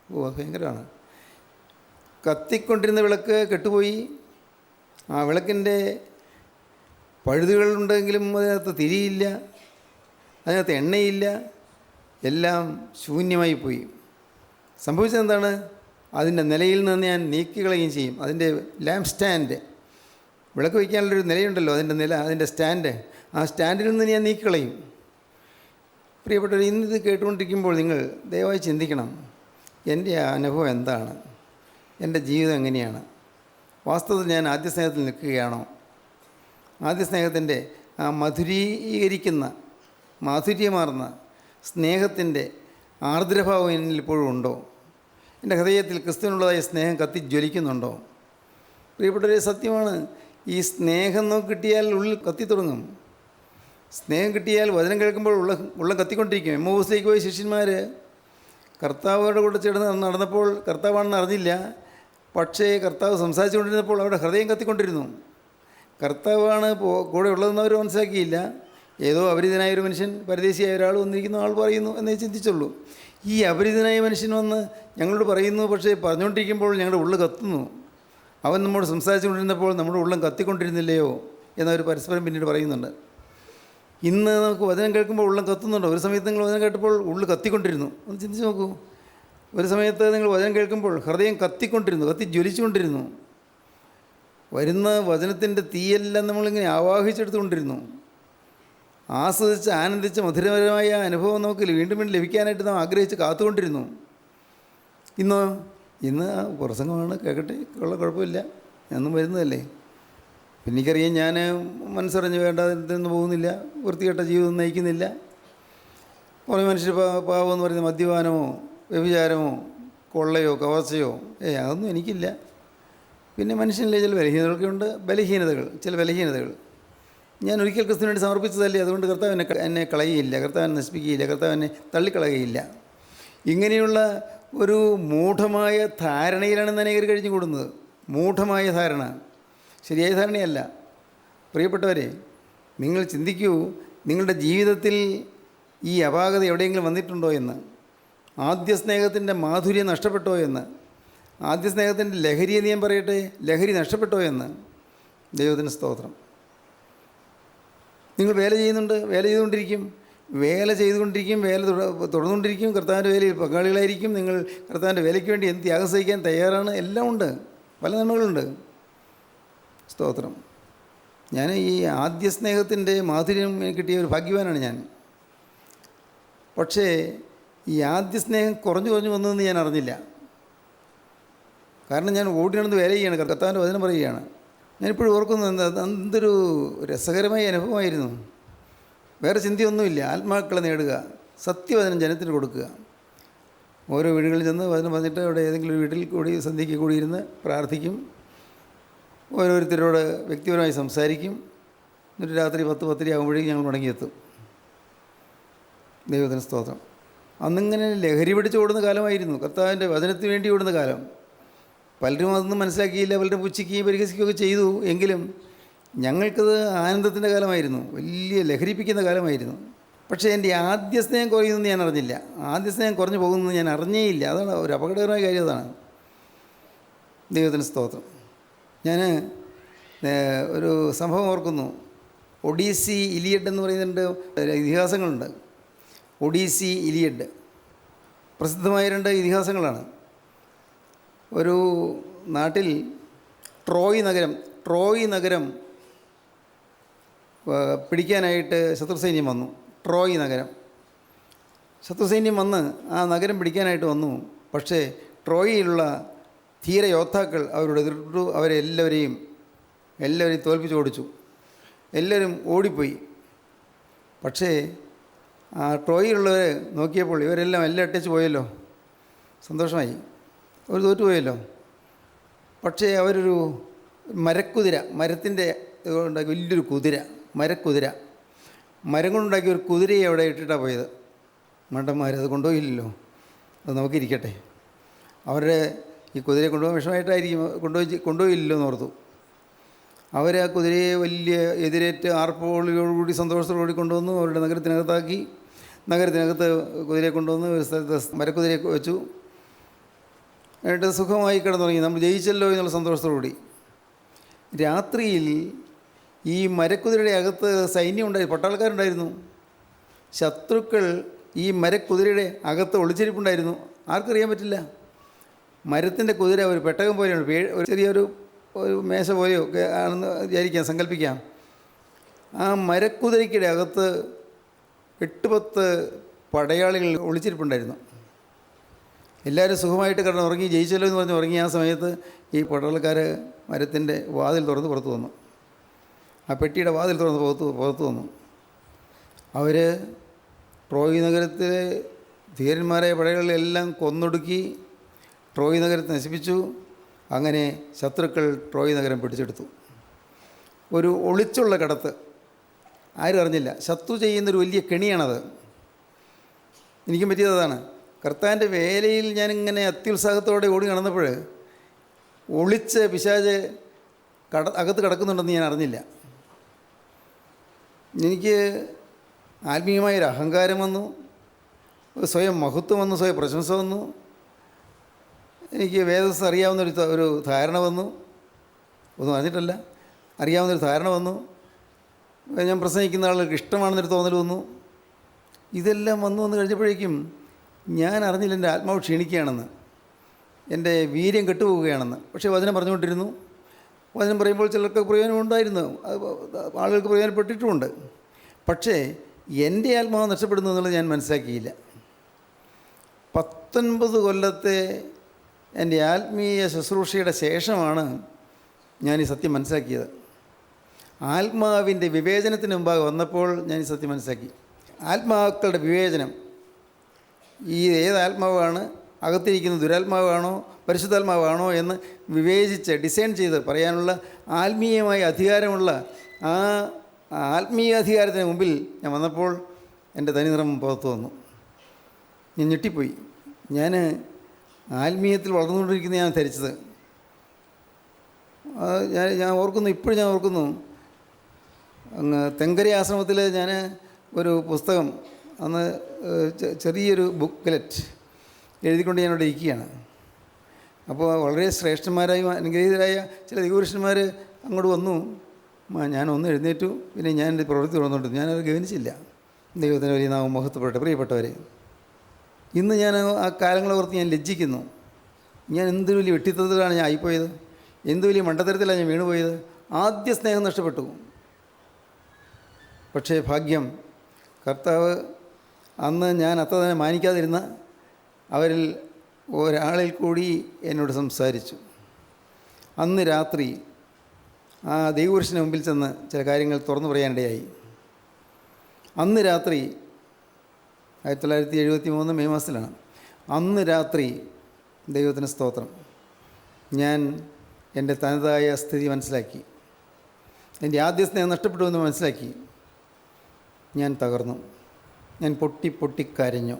അത് ഭയങ്കരമാണ്. കത്തിക്കൊണ്ടിരുന്ന വിളക്ക് കെട്ടുപോയി, ആ വിളക്കിൻ്റെ പഴുതുകളുണ്ടെങ്കിലും അതിനകത്ത് തിരിയില്ല, അതിനകത്ത് എണ്ണയില്ല, എല്ലാം ശൂന്യമായി പോയി. സംഭവിച്ചത് എന്താണ്? അതിൻ്റെ നിലയിൽ നിന്ന് ഞാൻ നീക്കിക്കളയുകയും ചെയ്യും. അതിൻ്റെ ലാമ്പ് സ്റ്റാൻഡ്, വിളക്ക് വയ്ക്കാനുള്ളൊരു നിലയുണ്ടല്ലോ, അതിൻ്റെ നില, അതിൻ്റെ സ്റ്റാൻഡ്, ആ സ്റ്റാൻഡിൽ നിന്ന് ഞാൻ നീക്കിക്കളയും. പ്രിയപ്പെട്ടവർ, ഇന്നിത് കേട്ടുകൊണ്ടിരിക്കുമ്പോൾ നിങ്ങൾ ദയവായി ചിന്തിക്കണം, എൻ്റെ അനുഭവം എന്താണ്? എൻ്റെ ജീവിതം എങ്ങനെയാണ്? വാസ്തവത്തിൽ ഞാൻ ആദ്യ സ്നേഹത്തിൽ നിൽക്കുകയാണോ? ആദ്യ സ്നേഹത്തിൻ്റെ ആ മധുരീകരിക്കുന്ന, മാധുര്യമാർന്ന സ്നേഹത്തിൻ്റെ ആർദ്രഭാവം എന്നിൽ ഇപ്പോഴും ഉണ്ടോ? എൻ്റെ ഹൃദയത്തിൽ ക്രിസ്തുവിനുള്ളതായ സ്നേഹം കത്തി ജ്വലിക്കുന്നുണ്ടോ? പ്രിയപ്പെട്ടവരെ, സത്യമാണ്, ഈ സ്നേഹം നമുക്ക് കിട്ടിയാൽ ഉള്ളിൽ കത്തി തുടങ്ങും. സ്നേഹം കിട്ടിയാൽ വചനം കേൾക്കുമ്പോൾ ഉള്ളം കത്തിക്കൊണ്ടിരിക്കും. എമ്മൂസിലേക്ക് പോയ ശിഷ്യന്മാർ കർത്താവോടെ കൂടെ ചേർന്ന് നടന്നപ്പോൾ കർത്താവാണെന്ന് അറിഞ്ഞില്ല. പക്ഷേ കർത്താവ് സംസാരിച്ചു കൊണ്ടിരുന്നപ്പോൾ അവരുടെ ഹൃദയം കത്തിക്കൊണ്ടിരുന്നു. കർത്താവാണ് കൂടെ ഉള്ളതെന്ന് അവർ മനസ്സിലാക്കിയില്ല. ഏതോ അപരിചിതനായ ഒരു മനുഷ്യൻ, പരദേശിയായ ഒരാൾ വന്നിരിക്കുന്നു, ആൾ പറയുന്നു എന്നേ ചിന്തിച്ചുള്ളൂ. ഈ അപരിചിതനായ മനുഷ്യൻ വന്ന് ഞങ്ങളോട് പറയുന്നു, പക്ഷേ പറഞ്ഞുകൊണ്ടിരിക്കുമ്പോൾ ഞങ്ങളുടെ ഉള്ളിൽ കത്തുന്നു. അവൻ നമ്മോട് സംസാരിച്ചു കൊണ്ടിരുന്നപ്പോൾ നമ്മുടെ ഉള്ളം കത്തിക്കൊണ്ടിരുന്നില്ലയോ എന്നവർ പരസ്പരം പിന്നീട് പറയുന്നുണ്ട്. ഇന്ന് നമുക്ക് വചനം കേൾക്കുമ്പോൾ ഉള്ളം കത്തുന്നുണ്ടോ? ഒരു സമയത്ത് നിങ്ങൾ വചനം കേട്ടപ്പോൾ ഉള്ളിൽ കത്തിക്കൊണ്ടിരുന്നു. ഒന്ന് ചിന്തിച്ച് നോക്കൂ. ഒരു സമയത്ത് നിങ്ങൾ വചനം കേൾക്കുമ്പോൾ ഹൃദയം കത്തിക്കൊണ്ടിരുന്നു, കത്തി ജ്വലിച്ചുകൊണ്ടിരുന്നു. വരുന്ന വചനത്തിൻ്റെ തീയെല്ലാം നമ്മളിങ്ങനെ ആവാഹിച്ചെടുത്തുകൊണ്ടിരുന്നു. ആസ്വദിച്ച് ആനന്ദിച്ച് മധുരപരമായ അനുഭവം നമുക്ക് വീണ്ടും വീണ്ടും ലഭിക്കാനായിട്ട് നാം ആഗ്രഹിച്ച് കാത്തുകൊണ്ടിരുന്നു. ഇന്ന് പ്രസംഗമാണ്, കേൾക്കട്ടെ, ഉള്ള കുഴപ്പമില്ല, എന്നും വരുന്നതല്ലേ. പിന്നെ എനിക്കറിയാം, ഞാൻ മനസ്സറിഞ്ഞ് വേണ്ടതെന്ന് പോകുന്നില്ല, വൃത്തികെട്ട ജീവിതം നയിക്കുന്നില്ല. കുറേ മനുഷ്യർ പാവം എന്ന് പറയുന്നത് മദ്യപാനമോ വ്യഭിചാരമോ കൊള്ളയോ കവർച്ചയോ അതൊന്നും എനിക്കില്ല. പിന്നെ മനുഷ്യനിലെ ചില ബലഹീനതകളൊക്കെ ഉണ്ട്, ചില ബലഹീനതകൾ. ഞാൻ ഒരിക്കൽ ക്രിസ്തുവിന് വേണ്ടി സമർപ്പിച്ചതല്ലേ, അതുകൊണ്ട് കർത്താവ് എന്നെ കളയുകയില്ല, കർത്താവ് എന്നെ നശിപ്പിക്കുകയില്ല, കർത്താവ് എന്നെ തള്ളിക്കളയുകയില്ല. ഇങ്ങനെയുള്ള ഒരു മൂഢമായ ധാരണയിലാണ് അനേകർ കഴിഞ്ഞു കൂടുന്നത്. മൂഢമായ ധാരണ, ശരിയായ ധാരണയല്ല. പ്രിയപ്പെട്ടവരെ, നിങ്ങൾ ചിന്തിക്കൂ, നിങ്ങളുടെ ജീവിതത്തിൽ ഈ അപാകത എവിടെയെങ്കിലും വന്നിട്ടുണ്ടോ എന്ന്. ആദ്യ സ്നേഹത്തിൻ്റെ മാധുര്യം നഷ്ടപ്പെട്ടോ എന്ന്. ആദ്യ സ്നേഹത്തിൻ്റെ ലഹരി എന്ന് ഞാൻ പറയട്ടെ, ലഹരി നഷ്ടപ്പെട്ടോ എന്ന്. ദൈവത്തിന് സ്തോത്രം. നിങ്ങൾ വേല ചെയ്തുകൊണ്ടിരിക്കും, വേല തുടർന്നുകൊണ്ടിരിക്കും, കർത്താവിൻ്റെ വേലയിൽ പങ്കാളികളായിരിക്കും. നിങ്ങൾ കർത്താവിൻ്റെ വേലയ്ക്ക് വേണ്ടി എന്ത് ത്യാഗം സഹിക്കാൻ തയ്യാറാണ്. എല്ലാം ഉണ്ട്, പല നന്മകളുണ്ട്. സ്തോത്രം. ഞാൻ ഈ ആദ്യ സ്നേഹത്തിൻ്റെ മാധുര്യം കിട്ടിയ ഒരു ഭാഗ്യവാനാണ് ഞാൻ. പക്ഷേ ഈ ആദ്യ സ്നേഹം കുറഞ്ഞു വന്നതെന്ന് ഞാൻ അറിഞ്ഞില്ല. കാരണം ഞാൻ ഓടി നടന്ന് വേല ചെയ്യുകയാണ്, കർത്താവിൻ്റെ വചനം പറയുകയാണ്. ഞാനിപ്പോഴും ഓർക്കുന്നത് എന്തൊരു രസകരമായ അനുഭവമായിരുന്നു. വേറെ ചിന്തയൊന്നുമില്ല. ആത്മാക്കളെ നേടുക, സത്യവചനം ജനത്തിന് കൊടുക്കുക. ഓരോ വീടുകളിൽ ചെന്ന് വചനം പറഞ്ഞിട്ട് അവിടെ ഏതെങ്കിലും ഒരു വീട്ടിൽ കൂടി സന്ധ്യയ്ക്ക് കൂടിയിരുന്ന് പ്രാർത്ഥിക്കും. ഓരോരുത്തരോട് വ്യക്തിപരമായി സംസാരിക്കും. എന്നിട്ട് രാത്രി 10 ആകുമ്പോഴേക്കും ഞങ്ങൾ മടങ്ങിയെത്തും. ദൈവത്തിന് സ്തോത്രം. അന്നിങ്ങനെ ലഹരി പിടിച്ച് ഓടുന്ന കാലമായിരുന്നു, കർത്താവിൻ്റെ വചനത്തിന് വേണ്ടി ഓടുന്ന കാലം. പലരും അതൊന്നും മനസ്സിലാക്കിയില്ല, പലരും പുച്ഛിക്കുകയും പരിഹസിക്കുകയൊക്കെ ചെയ്തു. എങ്കിലും ഞങ്ങൾക്കത് ആനന്ദത്തിൻ്റെ കാലമായിരുന്നു, വലിയ ലഹരിപ്പിക്കുന്ന കാലമായിരുന്നു. പക്ഷേ എൻ്റെ ആദ്യ സ്നേഹം കുറയുമെന്ന് ഞാൻ അറിഞ്ഞില്ല. ആദ്യ സ്നേഹം കുറഞ്ഞു പോകുമെന്ന് ഞാൻ അറിഞ്ഞേയില്ല. അതാണ് ഒരു അപകടകരമായ കാര്യം. അതാണ്. ദൈവത്തിന് സ്തോത്രം. ഞാൻ ഒരു സംഭവം ഓർക്കുന്നു. ഒഡീസി ഇലിയഡ് എന്ന് പറയുന്നുണ്ട്, ഇതിഹാസങ്ങളുണ്ട്. ഒഡീസി ഇലിയഡ് പ്രസിദ്ധമായ 2 ഇതിഹാസങ്ങളാണ്. ഒരു നാട്ടിൽ ട്രോയ് നഗരം പിടിക്കാനായിട്ട് ശത്രുസൈന്യം വന്നു. ട്രോയ് നഗരം ശത്രുസൈന്യം വന്ന് ആ നഗരം പിടിക്കാനായിട്ട് വന്നു. പക്ഷേ ട്രോയിലുള്ള ധീരയോദ്ധാക്കൾ അവരോട് എതിർത്തു. അവരെല്ലാവരെയും തോൽപ്പിച്ച് ഓടിച്ചു. എല്ലാവരും ഓടിപ്പോയി. പക്ഷേ ആ ട്രോയിലുള്ളവർ നോക്കിയപ്പോൾ ഇവരെല്ലാം എല്ലാം അട്ടച്ച് പോയല്ലോ, സന്തോഷമായി, അവർ തോറ്റുപോയല്ലോ. പക്ഷേ അവരൊരു മരക്കുതിര, മരത്തിൻ്റെ ഉണ്ടാക്കി വലിയൊരു മരക്കുതിര മരം കൊണ്ടുണ്ടാക്കിയ ഒരു കുതിരയെ അവിടെ ഇട്ടിട്ടാണ് പോയത്. മണ്ടന്മാരത് കൊണ്ടുപോയില്ലല്ലോ, അത് നമുക്കിരിക്കട്ടെ. അവരുടെ ഈ കുതിരയെ കൊണ്ടുപോകാൻ വിഷമമായിട്ടായിരിക്കും കൊണ്ടുപോയില്ലല്ലോ എന്ന് ഓർത്തു. അവർ ആ കുതിരയെ വലിയ എതിരേറ്റ് ആർപ്പോളിയോടുകൂടി സന്തോഷത്തോടുകൂടി കൊണ്ടുവന്നു അവരുടെ നഗരത്തിനകത്താക്കി. നഗരത്തിനകത്ത് കുതിരയെ കൊണ്ടുവന്ന് ഒരു സ്ഥലത്ത് മരക്കുതിരയെ വെച്ചു. എന്നിട്ട് സുഖമായി കിടന്നുറങ്ങി. നമ്മൾ ജയിച്ചല്ലോ എന്നുള്ള സന്തോഷത്തോടുകൂടി. രാത്രിയിൽ ഈ മരക്കുതിരയുടെ അകത്ത് സൈന്യം ഉണ്ടായി, പട്ടാളക്കാരുണ്ടായിരുന്നു. ശത്രുക്കൾ ഈ മരക്കുതിരയുടെ അകത്ത് ഒളിച്ചിരിപ്പുണ്ടായിരുന്നു. ആർക്കറിയാൻ പറ്റില്ല. മരത്തിൻ്റെ കുതിര ഒരു പെട്ടകം പോലെയാണ്, ഒരു ചെറിയൊരു മേശ പോലെയോ ഒക്കെ ആണെന്ന് വിചാരിക്കാം, സങ്കല്പിക്കാം. ആ മരക്കുതിരയ്ക്കിടെ അകത്ത് 8-10 പടയാളികൾ ഒളിച്ചിരിപ്പുണ്ടായിരുന്നു. എല്ലാവരും സുഖമായിട്ട് കിടന്നുറങ്ങി, ജയിച്ചല്ലോ എന്ന് പറഞ്ഞ് ഉറങ്ങി. ആ സമയത്ത് ഈ പട്ടാളക്കാർ മരത്തിൻ്റെ വാതിൽ തുറന്ന് പുറത്തു വന്നു. ആ പെട്ടിയുടെ വാതിൽ തുറന്ന് പുറത്തു വന്നു. അവർ ട്രോയ് നഗരത്തിലെ ധീരന്മാരായ പടയാളികളെല്ലാം കൊന്നൊടുക്കി ട്രോയ് നഗരത്തെ നശിപ്പിച്ചു. അങ്ങനെ ശത്രുക്കൾ ട്രോയ് നഗരം പിടിച്ചെടുത്തു. ഒരു ഒളിച്ചുള്ള കടത്ത്, ആരും അറിഞ്ഞില്ല. ശത്രു ചെയ്യുന്നൊരു വലിയ കെണിയാണത്. എനിക്കും പറ്റിയത് അതാണ്. കർത്താവിൻ്റെ വേലയിൽ ഞാനിങ്ങനെ അത്യുത്സാഹത്തോടെ ഓടി നടന്നപ്പോൾ ഒളിച്ച് പിശാച് അകത്ത് കിടക്കുന്നുണ്ടെന്ന് ഞാൻ അറിഞ്ഞില്ല. എനിക്ക് ആത്മീയമായൊരു അഹങ്കാരം വന്നു, സ്വയം മഹത്വം വന്നു, സ്വയം പ്രശംസ വന്നു. എനിക്ക് വേദസ് അറിയാവുന്നൊരു ധാരണ വന്നു. ഒന്നും അറിഞ്ഞിട്ടല്ല, അറിയാവുന്നൊരു ധാരണ വന്നു. ഞാൻ പ്രസംഗിക്കുന്ന ആളുകൾക്ക് ഇഷ്ടമാണെന്നൊരു തോന്നൽ വന്നു. ഇതെല്ലാം വന്നു കഴിഞ്ഞപ്പോഴേക്കും ഞാൻ അറിഞ്ഞില്ല എൻ്റെ ആത്മാവ് ക്ഷീണിക്കുകയാണെന്ന്, എൻ്റെ വീര്യം കെട്ടുപോവുകയാണെന്ന്. പക്ഷേ വചനം പറഞ്ഞുകൊണ്ടിരുന്നു. വചനം പറയുമ്പോൾ ചിലർക്ക് പ്രയോജനം ഉണ്ടായിരുന്നു, ആളുകൾക്ക് പ്രയോജനപ്പെട്ടിട്ടുമുണ്ട്. പക്ഷേ എൻ്റെ ആത്മാവ് നഷ്ടപ്പെടുന്നു എന്നുള്ളത് ഞാൻ മനസ്സിലാക്കിയില്ല. 19 കൊല്ലത്തെ എൻ്റെ ആത്മീയ ശുശ്രൂഷയുടെ ശേഷമാണ് ഞാൻ ഈ സത്യം മനസ്സിലാക്കിയത്. ആത്മാവിൻ്റെ വിവേചനത്തിന് മുമ്പാകെ വന്നപ്പോൾ ഞാൻ ഈ സത്യം മനസ്സിലാക്കി. ആത്മാക്കളുടെ വിവേചനം, ഈ ഏത് ആത്മാവാണ്, അകത്തിരിക്കുന്ന ദുരാത്മാവാണോ പരിശുദ്ധാത്മാവാണോ എന്ന് വിവേചിച്ച് ഡിസൈൻ ചെയ്ത് പറയാനുള്ള ആത്മീയമായ അധികാരമുള്ള ആ ആത്മീയ അധികാരത്തിന് മുമ്പിൽ ഞാൻ വന്നപ്പോൾ എൻ്റെ തനിനിറം പുറത്തു വന്നു. ഞാൻ ഞെട്ടിപ്പോയി. ഞാൻ ആത്മീയത്തിൽ വളർന്നുകൊണ്ടിരിക്കുന്ന ഞാൻ ധരിച്ചത്. ഞാൻ ഓർക്കുന്നു, ഇപ്പോഴും ഞാൻ ഓർക്കുന്നു, അങ്ങ് തെങ്കര ആശ്രമത്തിൽ ഞാൻ ഒരു പുസ്തകം, അന്ന് ചെറിയൊരു ബുക്ക്ലെറ്റ് എഴുതിക്കൊണ്ട് ഞാനിവിടെ ഇരിക്കുകയാണ്. അപ്പോൾ വളരെ ശ്രേഷ്ഠന്മാരായി അനുഗ്രഹീതരായ ചില ദൈവപുരുഷന്മാർ അങ്ങോട്ട് വന്നു. ഞാനൊന്ന് എഴുന്നേറ്റു. പിന്നെ ഞാൻ എൻ്റെ പ്രവൃത്തി തുറന്നുകൊണ്ട് ഞാനത് ഗവനിച്ചില്ല. ദൈവത്തിന് വലിയ നാമം മഹത്വപ്പെടട്ടെ. പ്രിയപ്പെട്ടവരെ, ഇന്ന് ഞാൻ ആ കാലങ്ങളെ ഓർത്ത് ഞാൻ ലജ്ജിക്കുന്നു. ഞാൻ എന്ത് വലിയ വെട്ടിത്തത്തിലാണ് ഞാൻ ആയിപ്പോയത്, എന്ത് വലിയ മണ്ടത്തരത്തിലാണ് ഞാൻ വീണുപോയത്. ആദ്യ സ്നേഹം നഷ്ടപ്പെട്ടു. പക്ഷേ ഭാഗ്യം, കർത്താവ് അന്ന് ഞാൻ അത്ര തന്നെ മാനിക്കാതിരുന്ന അവരിൽ ഒരാളിൽ കൂടി എന്നോട് സംസാരിച്ചു. അന്ന് രാത്രി ആ ദൈവപുരുഷന് മുമ്പിൽ ചെന്ന് ചില കാര്യങ്ങൾ തുറന്നു പറയാനിടയായി. അന്ന് രാത്രി 1973 മെയ് മാസത്തിലാണ്. അന്ന് രാത്രി ദൈവത്തിന് സ്തോത്രം, ഞാൻ എൻ്റെ തനതായ സ്ഥിതി മനസ്സിലാക്കി. എൻ്റെ ആദ്യ സ്നേഹം നഷ്ടപ്പെട്ടു എന്ന് മനസ്സിലാക്കി. ഞാൻ തകർന്നു. ഞാൻ പൊട്ടിക്കരഞ്ഞു.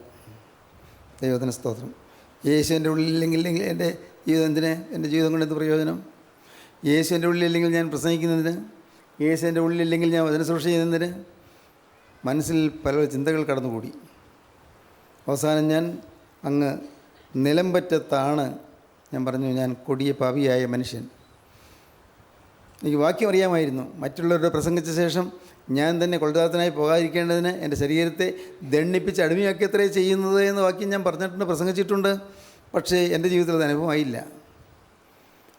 ദൈവത്തിന് സ്തോത്രം. യേശു എൻ്റെ ഉള്ളിലില്ലെങ്കിൽ എൻ്റെ ജീവിതം എന്തിന്? എൻ്റെ ജീവിതം കൊണ്ട് എന്ത് പ്രയോജനം? യേശു എൻ്റെ ഉള്ളിലില്ലെങ്കിൽ ഞാൻ പ്രസംഗിക്കുന്നതിന്, യേശു എൻ്റെ ഉള്ളിലില്ലെങ്കിൽ ഞാൻ വചന ശുശ്രൂഷ ചെയ്യുന്നതിന് മനസ്സിൽ പല ചിന്തകൾ കടന്നുകൂടി. അവസാനം ഞാൻ അങ്ങ് നിലംപറ്റത്താണ്. ഞാൻ പറഞ്ഞു, ഞാൻ കൊടിയ പാപിയായ മനുഷ്യൻ. എനിക്ക് വാക്യം അറിയാമായിരുന്നു. മറ്റുള്ളവരുടെ പ്രസംഗിച്ച ശേഷം ഞാൻ തന്നെ കൊലപാതകനായി പോകാതിരിക്കേണ്ടതിന് എൻ്റെ ശരീരത്തെ ദണ്ഡിപ്പിച്ച് അടിമയാക്കി എത്രയേ ചെയ്യുന്നത് എന്ന് വാക്യം ഞാൻ പറഞ്ഞിട്ടുണ്ട്, പ്രസംഗിച്ചിട്ടുണ്ട്. പക്ഷേ എൻ്റെ ജീവിതത്തിൽ അത് അനുഭവമായില്ല.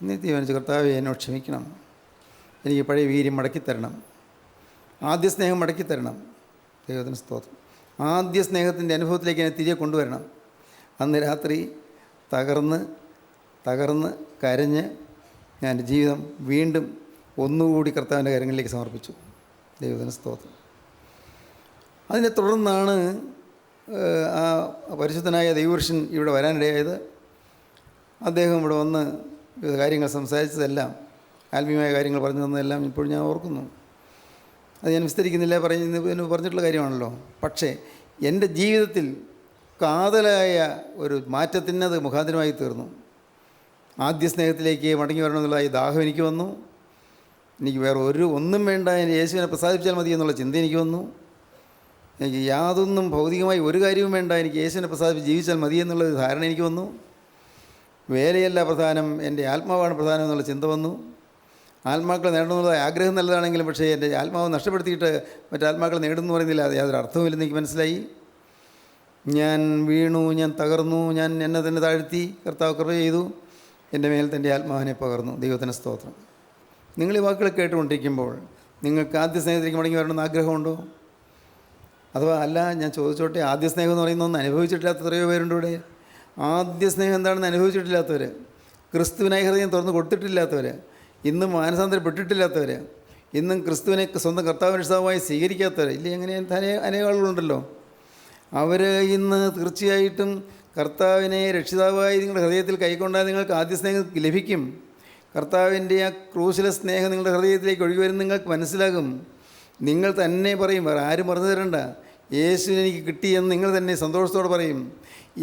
ഇന്ന് തീരുമാനിച്ചു, കർത്താവേ എന്നോട് ക്ഷമിക്കണം, എനിക്ക് പഴയ വീര്യം മടക്കിത്തരണം, ആദ്യ സ്നേഹം മടക്കിത്തരണം. ദൈവത്തിന് സ്തോത്രം. ആദ്യ സ്നേഹത്തിൻ്റെ അനുഭവത്തിലേക്ക് എന്നെ തിരികെ കൊണ്ടുവരണം. അന്ന് രാത്രി തകർന്ന് കരഞ്ഞ് ഞാൻ എൻ്റെ ജീവിതം വീണ്ടും ഒന്നുകൂടി കർത്താവിൻ്റെ കാര്യങ്ങളിലേക്ക് സമർപ്പിച്ചു. ദൈവത്തിന് സ്തോത്രം. അതിനെ തുടർന്നാണ് ആ പരിശുദ്ധനായ ദൈവപുരുഷൻ ഇവിടെ വരാനിടയായത്. അദ്ദേഹം ഇവിടെ വന്ന് വിവിധ കാര്യങ്ങൾ സംസാരിച്ചതെല്ലാം, ആത്മീയമായ കാര്യങ്ങൾ പറഞ്ഞു തന്നതെല്ലാം ഇപ്പോഴും ഞാൻ ഓർക്കുന്നു. അത് ഞാൻ വിസ്തരിക്കുന്നില്ല, പറഞ്ഞിട്ടുള്ള കാര്യമാണല്ലോ. പക്ഷേ എൻ്റെ ജീവിതത്തിൽ കാതലായ ഒരു മാറ്റത്തിനത് മുഖാന്തരമായി തീർന്നു. ആദ്യ സ്നേഹത്തിലേക്ക് മടങ്ങി വരണമെന്നുള്ള ഈ ദാഹം എനിക്ക് വന്നു. എനിക്ക് വേറെ ഒന്നും വേണ്ട, എൻ്റെ യേശുവിനെ പ്രസാദിപ്പിച്ചാൽ മതി എന്നുള്ള ചിന്ത എനിക്ക് വന്നു. എനിക്ക് യാതൊന്നും ഭൗതികമായി ഒരു കാര്യവും വേണ്ട, എനിക്ക് യേശുവിനെ പ്രസാദിപ്പിച്ച് ജീവിച്ചാൽ മതി എന്നുള്ളൊരു ധാരണ എനിക്ക് വന്നു. വേലയല്ല പ്രധാനം, എൻ്റെ ആത്മാവാണ് പ്രധാനം എന്നുള്ള ചിന്ത വന്നു. ആത്മാക്കളെ നേടണമെന്നുള്ള ആഗ്രഹം നല്ലതാണെങ്കിലും പക്ഷേ എൻ്റെ ആത്മാവ് നഷ്ടപ്പെടുത്തിയിട്ട് മറ്റാത്മാക്കളെ നേടുന്നു പറയുന്നില്ല, അത് യാതൊരു അർത്ഥവുമില്ലെന്ന് എനിക്ക് മനസ്സിലായി. ഞാൻ വീണു, ഞാൻ തകർന്നു, ഞാൻ എന്നെ തന്നെ താഴ്ത്തി. കർത്താവ് കൃപ ചെയ്തു, എൻ്റെ മേൽ തൻ്റെ ആത്മാവിനെ പകർന്നു. ദൈവത്തിന് സ്തോത്രം. നിങ്ങൾ ഈ വാക്കുകൾ കേട്ടുകൊണ്ടിരിക്കുമ്പോൾ നിങ്ങൾക്ക് ആദ്യ സ്നേഹത്തിലേക്ക് മടങ്ങി വരണമെന്ന് ആഗ്രഹമുണ്ടോ? അഥവാ അല്ല, ഞാൻ ചോദിച്ചോട്ടെ, ആദ്യ സ്നേഹം എന്ന് പറയുന്ന ഒന്ന് അനുഭവിച്ചിട്ടില്ലാത്ത എത്രയോ പേരുണ്ട് ഇവിടെ. ആദ്യ സ്നേഹം എന്താണെന്ന് അനുഭവിച്ചിട്ടില്ലാത്തവർ, ക്രിസ്തുവിനായി ഹൃദയം തുറന്ന് കൊടുത്തിട്ടില്ലാത്തവർ, ഇന്നും മാനസാന്തരപ്പെട്ടിട്ടില്ലാത്തവർ, ഇന്നും ക്രിസ്തുവിനെ സ്വന്തം കർത്താവിന് രക്ഷിതാവായി സ്വീകരിക്കാത്തവർ ഇല്ലേ? അങ്ങനെ അനേക ആളുകളുണ്ടല്ലോ. അവർ ഇന്ന് തീർച്ചയായിട്ടും കർത്താവിനെ രക്ഷിതാവായി നിങ്ങളുടെ ഹൃദയത്തിൽ കൈക്കൊണ്ടാൽ നിങ്ങൾക്ക് ആദ്യ സ്നേഹം ലഭിക്കും. കർത്താവിൻ്റെ ആ ക്രൂശിലെ സ്നേഹം നിങ്ങളുടെ ഹൃദയത്തിലേക്ക് ഒഴുകി വരും, നിങ്ങൾക്ക് മനസ്സിലാകും. നിങ്ങൾ തന്നെ പറയും, വേറെ ആരും പറഞ്ഞു തരണ്ട, യേശുവിനെ എനിക്ക് കിട്ടി എന്ന് നിങ്ങൾ തന്നെ സന്തോഷത്തോടെ പറയും.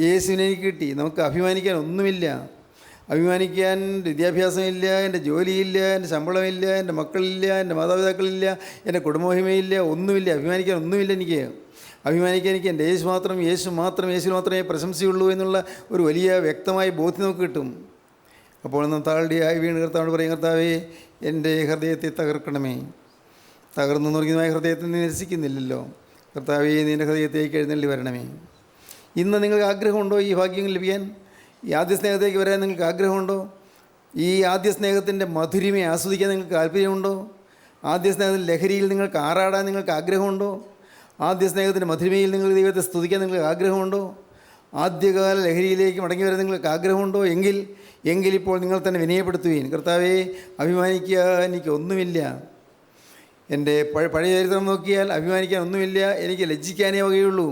യേശുവിനെ എനിക്ക് കിട്ടി. നമുക്ക് അഭിമാനിക്കാൻ ഒന്നുമില്ല. അഭിമാനിക്കാൻ വിദ്യാഭ്യാസമില്ല, എൻ്റെ ജോലിയില്ല, എൻ്റെ ശമ്പളമില്ല, എൻ്റെ മക്കളില്ല, എൻ്റെ മാതാപിതാക്കളില്ല, എൻ്റെ കുടുംബമഹിമയില്ല, ഒന്നുമില്ല. അഭിമാനിക്കാൻ ഒന്നുമില്ല എനിക്ക്. അഭിമാനിക്കാൻ എനിക്ക് എൻ്റെ യേശു മാത്രം, യേശുവിൽ മാത്രമേ പ്രശംസയുള്ളൂ എന്നുള്ള ഒരു വലിയ വ്യക്തമായ ബോധ്യം നമുക്ക് കിട്ടും. അപ്പോൾ നാം താഴ്ചയായി വീണ് കർത്താവോട് പറയും, കർത്താവേ എൻ്റെ ഹൃദയത്തെ തകർക്കണമേ. തകർന്നു നുറുങ്ങിയതുമായ ഹൃദയത്തെ നിരസിക്കുന്നില്ലല്ലോ. കർത്താവേ നിൻ്റെ ഹൃദയത്തേക്ക് എഴുന്നള്ളി വരണമേ. ഇന്ന് നിങ്ങൾക്ക് ആഗ്രഹമുണ്ടോ ഈ ഭാഗ്യങ്ങൾ ലഭിക്കാൻ? ഈ ആദ്യ സ്നേഹത്തേക്ക് വരാൻ നിങ്ങൾക്ക് ആഗ്രഹമുണ്ടോ? ഈ ആദ്യ സ്നേഹത്തിൻ്റെ മധുരിമയെ ആസ്വദിക്കാൻ നിങ്ങൾക്ക് താല്പര്യമുണ്ടോ? ആദ്യ സ്നേഹത്തിൻ്റെ ലഹരിയിൽ നിങ്ങൾക്ക് ആറാടാൻ നിങ്ങൾക്ക് ആഗ്രഹമുണ്ടോ? ആദ്യ സ്നേഹത്തിൻ്റെ മധുരിമയിൽ നിങ്ങൾ ദൈവത്തെ സ്തുതിക്കാൻ നിങ്ങൾക്ക് ആഗ്രഹമുണ്ടോ? ആദ്യകാല ലഹരിയിലേക്ക് മടങ്ങി വരാൻ നിങ്ങൾക്ക് ആഗ്രഹമുണ്ടോ? എങ്കിലിപ്പോൾ നിങ്ങൾ തന്നെ വിനയപ്പെടുത്തുകയും, കർത്താവേ അഭിമാനിക്കാൻ എനിക്ക് ഒന്നുമില്ല. എൻ്റെ പഴയ ചരിത്രം നോക്കിയാൽ അഭിമാനിക്കാൻ ഒന്നുമില്ല, എനിക്ക് ലജ്ജിക്കാനേ വകയുള്ളൂ.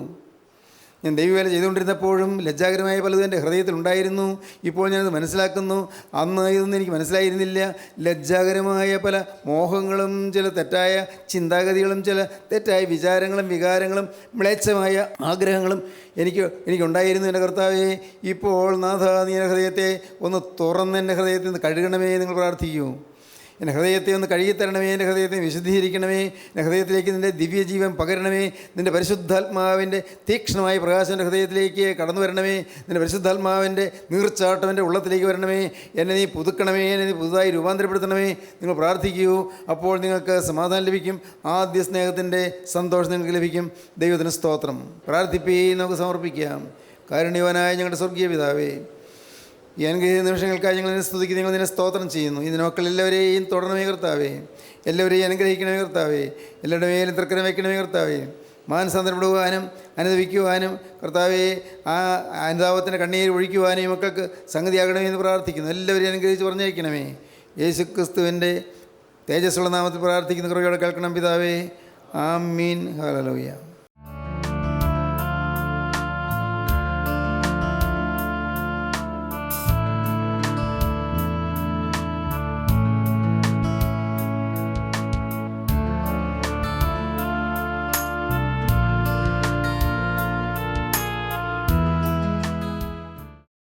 ഞാൻ ദൈവവേല ചെയ്തുകൊണ്ടിരുന്നപ്പോഴും ലജ്ജാകരമായ പലതും എൻ്റെ ഹൃദയത്തിലുണ്ടായിരുന്നു. ഇപ്പോൾ ഞാനത് മനസ്സിലാക്കുന്നു. അന്ന് ഇതൊന്നും എനിക്ക് മനസ്സിലായിരുന്നില്ല. ലജ്ജാകരമായ പല മോഹങ്ങളും ചില തെറ്റായ ചിന്താഗതികളും ചില തെറ്റായ വിചാരങ്ങളും വികാരങ്ങളും മ്ലേച്ഛമായ ആഗ്രഹങ്ങളും എനിക്കുണ്ടായിരുന്നു. എൻ്റെ കർത്താവേ, ഇപ്പോൾ നാഥ നീ എൻ്റെ ഹൃദയത്തെ ഒന്ന് തുറന്ന് എൻ്റെ ഹൃദയത്തിൽ നിന്ന് കഴുകണമേ നിങ്ങൾ പ്രാർത്ഥിക്കൂ. എൻ്റെ ഹൃദയത്തെ ഒന്ന് കഴുകിത്തരണമേ, എൻ്റെ ഹൃദയത്തെ വിശുദ്ധീകരിക്കണമേ, എൻ്റെ ഹൃദയത്തിലേക്ക് നിൻ്റെ ദിവ്യജീവൻ പകരണമേ, നിൻ്റെ പരിശുദ്ധാത്മാവിൻ്റെ തീക്ഷ്ണമായ പ്രകാശം എൻ്റെ ഹൃദയത്തിലേക്ക് കടന്നു വരണമേ, നിൻ്റെ പരിശുദ്ധാത്മാവിൻ്റെ നീർച്ചാട്ടം എൻ്റെ ഉള്ളത്തിലേക്ക് വരണമേ, എന്നെ നീ പുതുക്കണമേ, എന്നെ നീ പുതുതായി രൂപാന്തരപ്പെടുത്തണമേ. നിങ്ങൾ പ്രാർത്ഥിക്കൂ, അപ്പോൾ നിങ്ങൾക്ക് സമാധാനം ലഭിക്കും. ആദ്യ സ്നേഹത്തിൻ്റെ സന്തോഷം നിങ്ങൾക്ക് ലഭിക്കും. ദൈവത്തിന് സ്തോത്രം. പ്രാർത്ഥിപ്പീൻ, നമുക്ക് സമർപ്പിക്കാം. കാരുണ്യവാനായ ഞങ്ങളുടെ സ്വർഗീയ പിതാവേ, ഈ അനുഗ്രഹീത നിമിഷങ്ങൾക്കായി ഞങ്ങൾ നിന്നെ സ്തുതിക്കുന്നു, ഞങ്ങൾ നിന്നെ സ്തോത്രം ചെയ്യുന്നു. ഇതിന് മക്കൾ എല്ലാവരെയും തുടരണമേ കർത്താവേ, എല്ലാവരെയും അനുഗ്രഹിക്കണമേ കർത്താവേ, എല്ലാവരുടെ മേലും തൃക്കരം വയ്ക്കണമേ കർത്താവേ. മാനസാന്തരപ്പെടുവാനും അനുഭവിക്കുവാനും കർത്താവേ ആ അനുതാപത്തിൻ്റെ കണ്ണീര് ഒഴിക്കുവാനും മക്കൾക്ക് സംഗതിയാകണമേ എന്ന് പ്രാർത്ഥിക്കുന്നു. എല്ലാവരെയും അനുഗ്രഹിച്ച് പറഞ്ഞയക്കണമേ. യേശു ക്രിസ്തുവിൻ്റെ തേജസ്സുള്ള നാമത്തിൽ പ്രാർത്ഥിക്കുന്ന കൃപയോടെ കേൾക്കണം പിതാവേ. ആമീൻ. ഹല്ലേലൂയ.